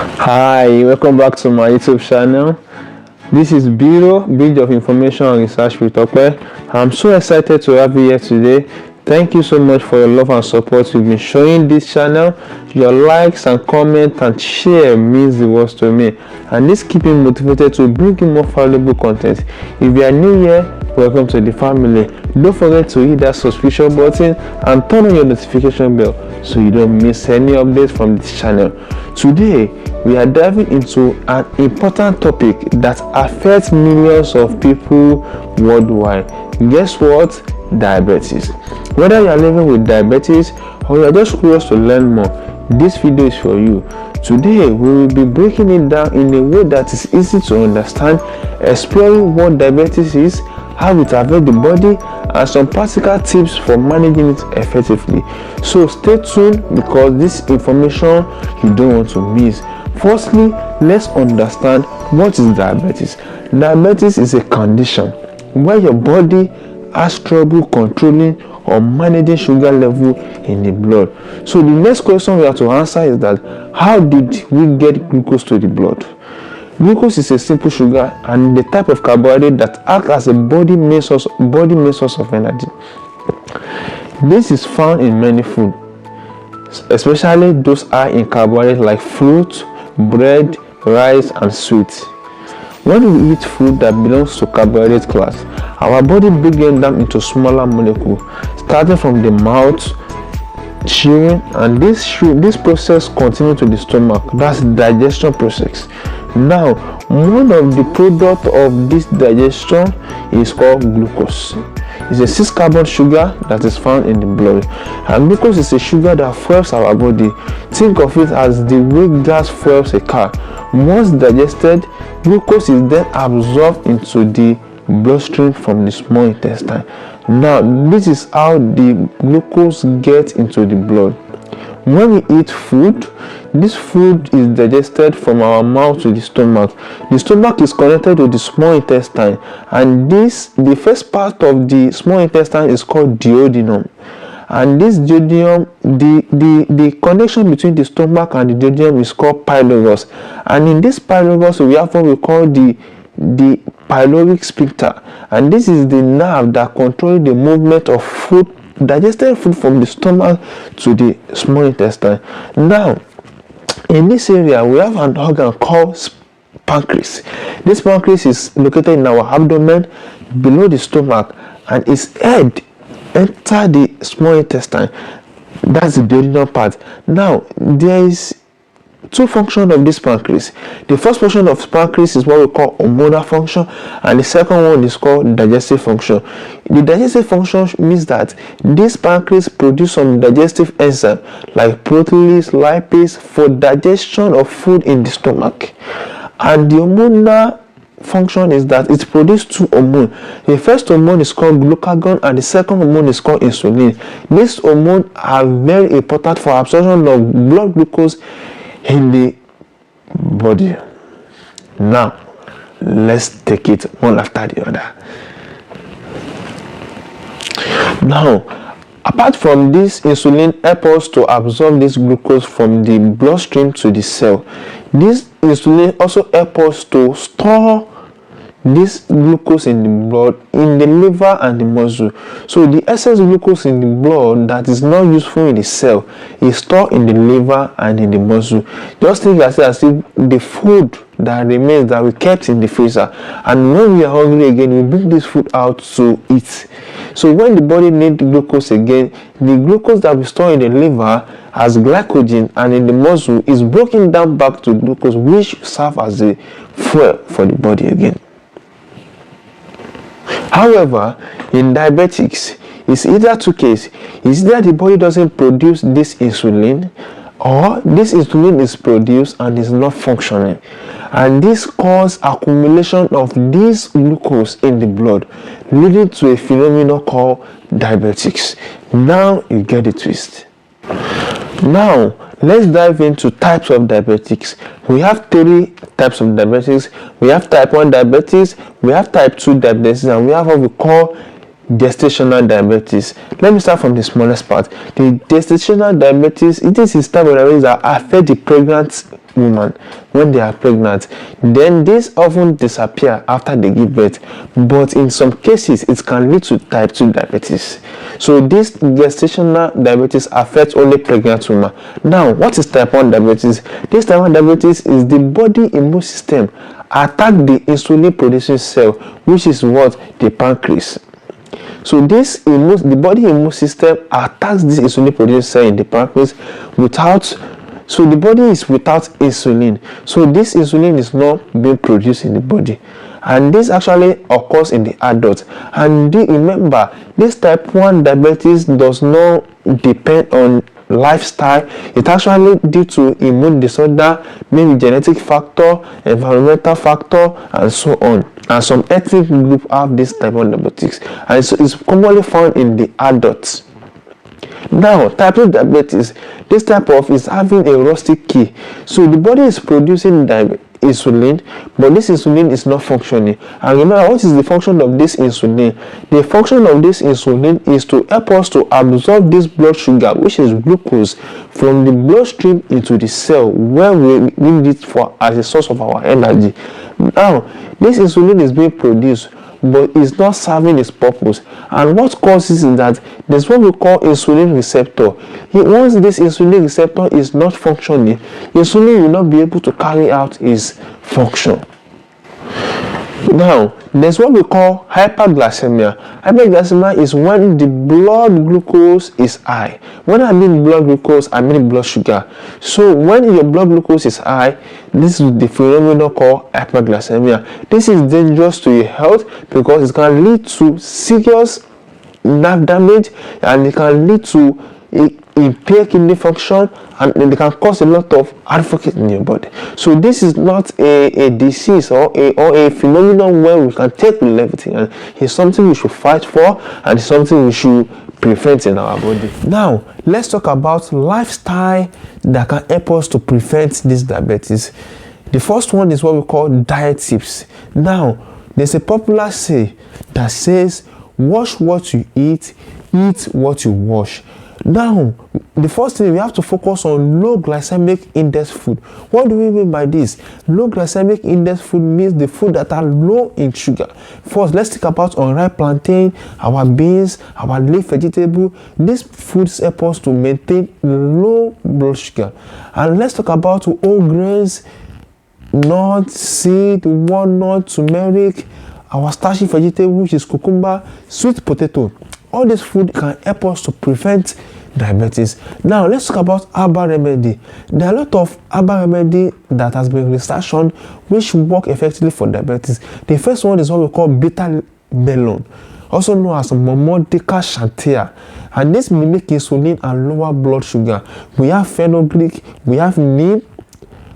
Hi, welcome back to my YouTube channel. This is Bridge of Information and Research with Ope. I'm so excited to have you here today. Thank you so much for your love and support you've been showing this channel. Your likes and comment and share means the world to me, and this keeps me motivated to bring you more valuable content. If you are new here, welcome to the family. Don't forget to hit that subscription button and turn on your notification bell so you don't miss any updates from this channel. Today we are diving into an important topic that affects millions of people worldwide. Guess what? Diabetes. Whether you are living with diabetes or you are just curious to learn more, this video is for you. Today we will be breaking it down in a way that is easy to understand, exploring what diabetes is, how it affects the body, and some practical tips for managing it effectively. So stay tuned because this information you don't want to miss. Firstly, let's understand what is diabetes. Diabetes is a condition where your body has trouble controlling or managing sugar level in the blood. So the next question we have to answer is that how did we get glucose to the blood? Glucose is a simple sugar and the type of carbohydrate that acts as a body main source of energy. This is found in many foods, especially those high in carbohydrates like fruit, bread, rice, and sweets. When we eat food that belongs to carbohydrate class, our body breaks them into smaller molecules, starting from the mouth, chewing, and this process continues to the stomach. That's the digestion process. Now, one of the products of this digestion is called glucose. It's a 6-carbon sugar that is found in the blood, and glucose is a sugar that fuels our body. Think of it as the way gas fuels a car. Once digested, glucose is then absorbed into the bloodstream from the small intestine. Now, this is how the glucose gets into the blood. When we eat food, this food is digested from our mouth to the stomach. The stomach is connected to the small intestine, and the first part of the small intestine is called duodenum. And this duodenum, the connection between the stomach and the duodenum is called pylorus. And in this pylorus, we have what we call the pyloric sphincter, and this is the nerve that controls the movement of food, digested food, from the stomach to the small intestine. Now, in this area, we have an organ called pancreas. This pancreas is located in our abdomen below the stomach, and its head enter the small intestine. That's the duodenal part. Now, there is two functions of this pancreas. The first function of pancreas is what we call hormonal function, and the second one is called digestive function. The digestive function means that this pancreas produces some digestive enzyme like protease, lipase for digestion of food in the stomach. And the hormonal function is that it produces two hormones. The first hormone is called glucagon and the second hormone is called insulin. These hormones are very important for absorption of blood glucose in the body. Now, let's take it one after the other. Now, apart from this, insulin helps us to absorb this glucose from the bloodstream to the cell. This insulin also helps us to store this glucose in the blood, in the liver and the muscle. So the excess glucose in the blood that is not useful in the cell is stored in the liver and in the muscle. Just think as if the food that remains that we kept in the freezer, and when we are hungry again, we bring this food out to eat. So when the body needs glucose again, the glucose that we store in the liver as glycogen and in the muscle is broken down back to glucose, which serves as a fuel for the body again. However, in diabetics, it's either two cases. It's either the body doesn't produce this insulin, or this insulin is produced and is not functioning. And this causes accumulation of this glucose in the blood, leading to a phenomenon called diabetics. Now you get the twist. Now, let's dive into types of diabetics. We have 3 types of diabetics. We have type 1 diabetes, we have type 2 diabetes, and we have what we call gestational diabetes. Let me start from the smallest part. The gestational diabetes, it is type of diabetes that affect the pregnant woman when they are pregnant. Then this often disappear after they give birth, but in some cases it can lead to type 2 diabetes. So this gestational diabetes affects only pregnant women. Now, what is type 1 diabetes? This type 1 diabetes is the body immune system attack the insulin producing cell, which is what? The pancreas. So the body immune system attacks this insulin producing cell in the pancreas so the body is without insulin. So this insulin is not being produced in the body. And this actually occurs in the adult. And remember, this type 1 diabetes does not depend on lifestyle. It actually due to immune disorder, maybe genetic factor, environmental factor, and so on. And some ethnic group have this type 1 diabetes, and so it's commonly found in the adults. Now, type 2 diabetes, this type of is having a rustic key. So the body is producing insulin, but this insulin is not functioning. And remember, what is the function of this insulin? The function of this insulin is to help us to absorb this blood sugar, which is glucose, from the bloodstream into the cell where we need it for as a source of our energy. Now, this insulin is being produced, but it's not serving its purpose. And what causes is that there's what we call insulin receptor. Once this insulin receptor is not functioning, insulin will not be able to carry out its function. Now, there's what we call hyperglycemia. Hyperglycemia is when the blood glucose is high. When I mean blood glucose, I mean blood sugar. So when your blood glucose is high, this is the phenomenon called hyperglycemia. This is dangerous to your health because it can lead to serious nerve damage, and it can lead to impaired kidney function, and it can cause a lot of advocate in your body. So this is not a disease or a phenomenon where we can take with levity, and it's something we should fight for, and it's something we should prevent in our body. Now, let's talk about lifestyle that can help us to prevent this diabetes. The first one is what we call diet tips. Now, there's a popular say that says, wash what you eat what you wash. Now, the first thing, we have to focus on low glycemic index food. What do we mean by this? Low glycemic index food means the food that are low in sugar. First, let's think about unripe plantain, our beans, our leaf vegetable. These foods help us to maintain low blood sugar. And let's talk about whole grains, nuts, seed, walnut, turmeric, our starchy vegetable, which is cucumber, sweet potato. All this food can help us to prevent diabetes. Now, let's talk about herbal remedy. There are a lot of herbal remedy that has been researched on which work effectively for diabetes. The first one is what we call bitter melon, also known as Momodica chantia, and this mimics insulin and lower blood sugar. We have fenugreek, we have neem,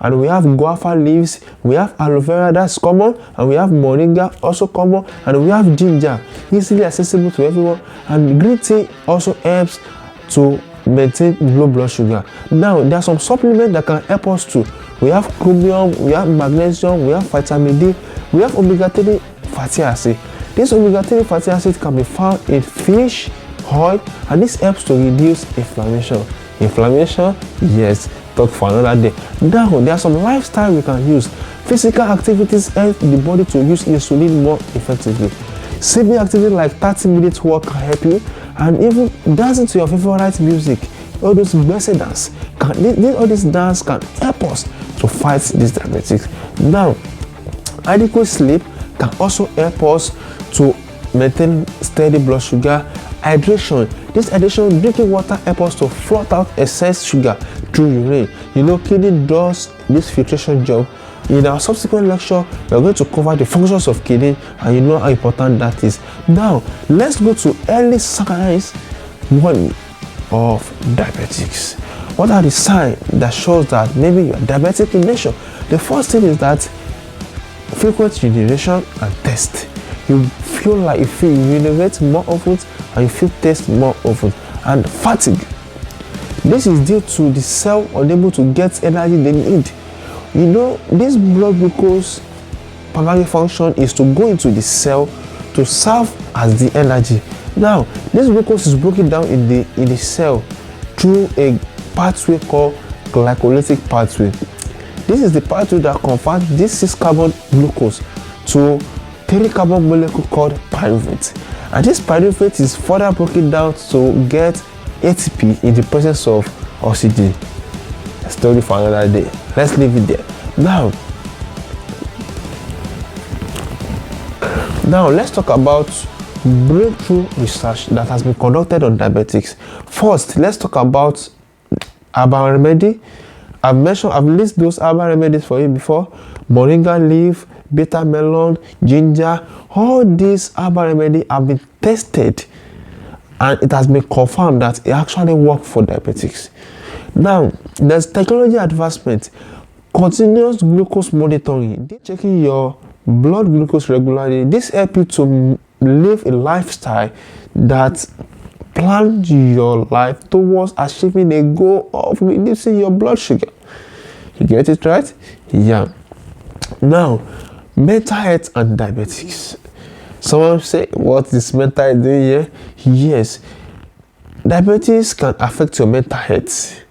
and we have guava leaves, we have aloe vera, that's common, and we have moringa, also common, and we have ginger, easily accessible to everyone, and green tea also helps to maintain low blood sugar. Now, there are some supplements that can help us too. We have chromium, we have magnesium, we have vitamin D, we have omega-3 fatty acid. This omega-3 fatty acid can be found in fish, oil, and this helps to reduce inflammation. Inflammation, yes, talk for another day. Now, there are some lifestyle we can use. Physical activities help the body to use insulin more effectively. Simple activities like 30-minute walk can help you, and even dancing to your favorite music, all those blessed dance, all this dance can help us to fight this diabetes. Now, adequate sleep can also help us to maintain steady blood sugar. Hydration. This hydration, drinking water helps us to flush out excess sugar through urine. You know, kidney does this filtration job. In our subsequent lecture, we are going to cover the functions of kidney, and you know how important that is. Now, let's go to early signs of diabetics. What are the signs that shows that maybe you are diabetic in nature? The first thing is that frequent urination and thirst. You feel like you urinate more often, and you feel thirst more often, and fatigue. This is due to the cell unable to get energy they need. You know, this blood glucose primary function is to go into the cell to serve as the energy, Now, this glucose is broken down in the cell through a pathway called glycolytic pathway. This is the pathway that converts this 6-carbon glucose to 3-carbon molecule called pyruvate. And this pyruvate is further broken down to get ATP in the presence of oxygen. A story for another day. Let's leave it there. Now let's talk about breakthrough research that has been conducted on diabetics. First, let's talk about herbal remedy. I've listed those herbal remedies for you before. Moringa leaf, bitter melon, ginger. All these herbal remedies have been tested and it has been confirmed that it actually works for diabetics. Now, there's technology advancement, continuous glucose monitoring, checking your blood glucose regularly. This helps you to live a lifestyle that plans your life towards achieving a goal of reducing your blood sugar. You get it right? Yeah. Now, mental health and diabetics. Someone say, what is mental health doing here? Yes, diabetes can affect your mental health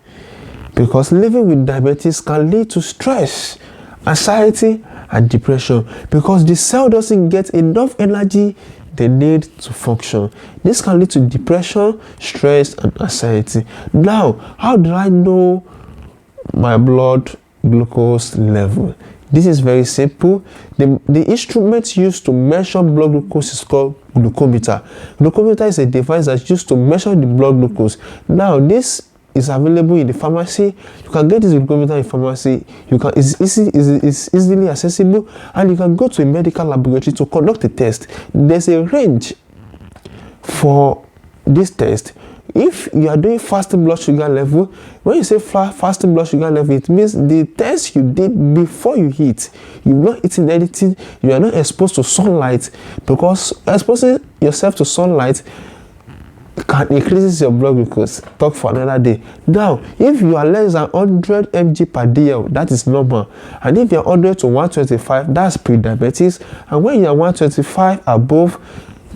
because living with diabetes can lead to stress, anxiety, and depression because the cell doesn't get enough energy they need to function. This can lead to depression, stress, and anxiety. Now, how do I know my blood glucose level? This is very simple. The instrument used to measure blood glucose is called glucometer. Glucometer is a device that's used to measure the blood glucose. Now, this is available in the pharmacy. You can get this glucometer in pharmacy. It's easily accessible, and you can go to a medical laboratory to conduct a test. There's a range for this test. If you are doing fasting blood sugar level, when you say fasting blood sugar level, it means the test you did before you eat. You're not eating anything, you are not exposed to sunlight, because exposing yourself to sunlight can increase your blood glucose. Talk for another day. Now, if you are less than 100 mg per dl, that is normal. And if you are 100 to 125, that's pre-diabetes. And when you are 125 above,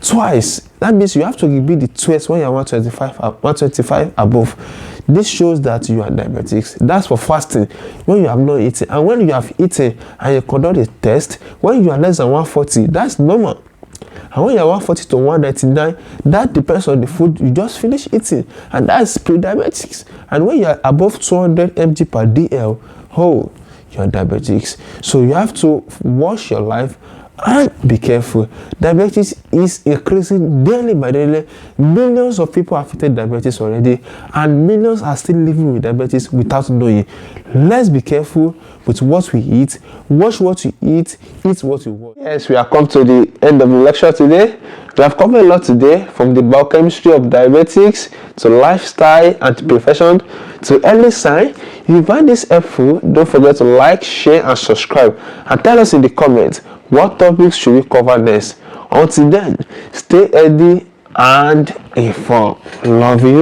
twice. That means you have to be the twice when you are 125 above. This shows that you are diabetics. That's for fasting, when you have not eaten. And when you have eaten and you conduct a test, when you are less than 140, that's normal. And when you are 140 to 199, that depends on the food you just finished eating, and that's pre-diabetics. And when you are above 200 mg per dl, oh, you are diabetics. So you have to watch your life and be careful. Diabetes is increasing daily by daily. Millions of people have affected diabetes already, and millions are still living with diabetes without knowing. Let's be careful with what we eat. Watch what you eat what you watch. Yes, we have come to the end of the lecture today. We have covered a lot today, from the biochemistry of diabetics to lifestyle and to profession to early sign. If you find this helpful, don't forget to like, share, and subscribe, and tell us in the comments what topics should we cover next. Until then, stay healthy and informed. Love you.